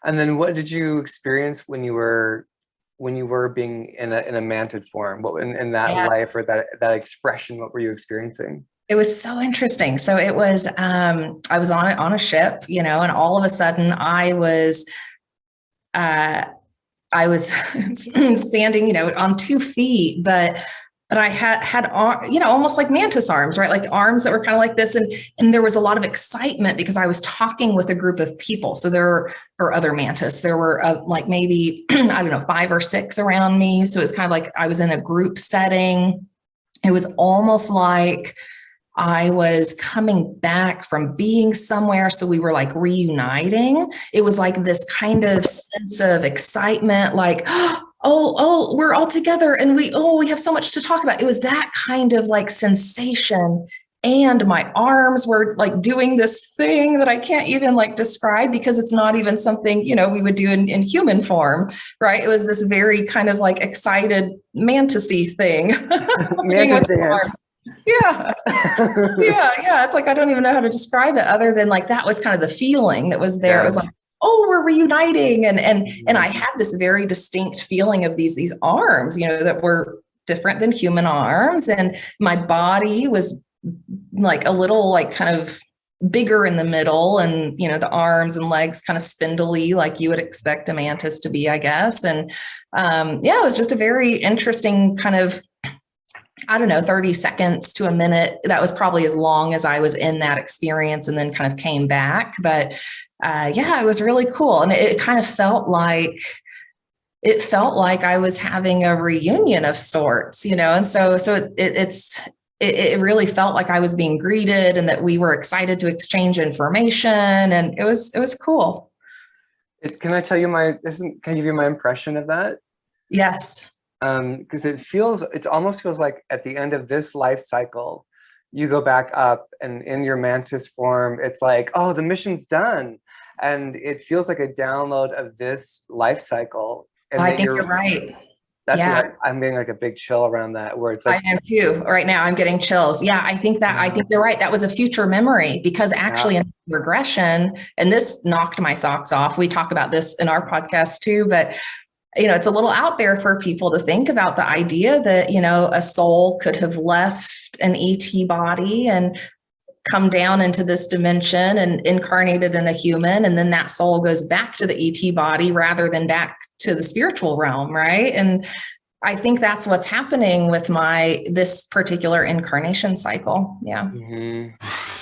And then what did you experience when you were being in a mantid form? What in that Yeah. life or that expression, what were you experiencing? It was so interesting. So it was, I was on a ship, and all of a sudden uh, I was standing, on 2 feet, but I had, almost like mantis arms, right? Like arms that were kind of like this. And there was a lot of excitement because I was talking with a group of people. So or other mantis, there were like maybe, I don't know, 5 or 6 around me. So it was kind of like I was in a group setting. It was almost like I was coming back from being somewhere. So we were like reuniting. It was like this kind of sense of excitement, like, oh, we're all together and we have so much to talk about. It was that kind of like sensation. And my arms were like doing this thing that I can't even like describe because it's not even something, we would do in human form, right? It was this very kind of like excited mantis-y thing. Mantis dance. Yeah. Yeah. It's like, I don't even know how to describe it other than like, that was kind of the feeling that was there. Yeah. It was like, oh, we're reuniting. And I had this very distinct feeling of these arms, that were different than human arms. And my body was like a little like kind of bigger in the middle and, the arms and legs kind of spindly, like you would expect a mantis to be, I guess. And it was just a very interesting kind of, I don't know, 30 seconds to a minute. That was probably as long as I was in that experience and then kind of came back. But it was really cool. And it kind of felt like I was having a reunion of sorts, and so it really felt like I was being greeted and that we were excited to exchange information. And it was cool. Can I tell you can I give you my impression of that? Yes. Because it almost feels like at the end of this life cycle, you go back up and in your mantis form, it's like, oh, the mission's done. And it feels like a download of this life cycle. And I think you're right. That's Yeah. what I'm getting like a big chill around that, where it's like, I am too. Right now, I'm getting chills. Yeah, I think you're right. That was a future memory because actually in regression, and this knocked my socks off. We talk about this in our podcast too, but it's a little out there for people to think about the idea that, a soul could have left an ET body and come down into this dimension and incarnated in a human. And then that soul goes back to the ET body rather than back to the spiritual realm. Right. And I think that's what's happening with this particular incarnation cycle. Yeah. Mm-hmm.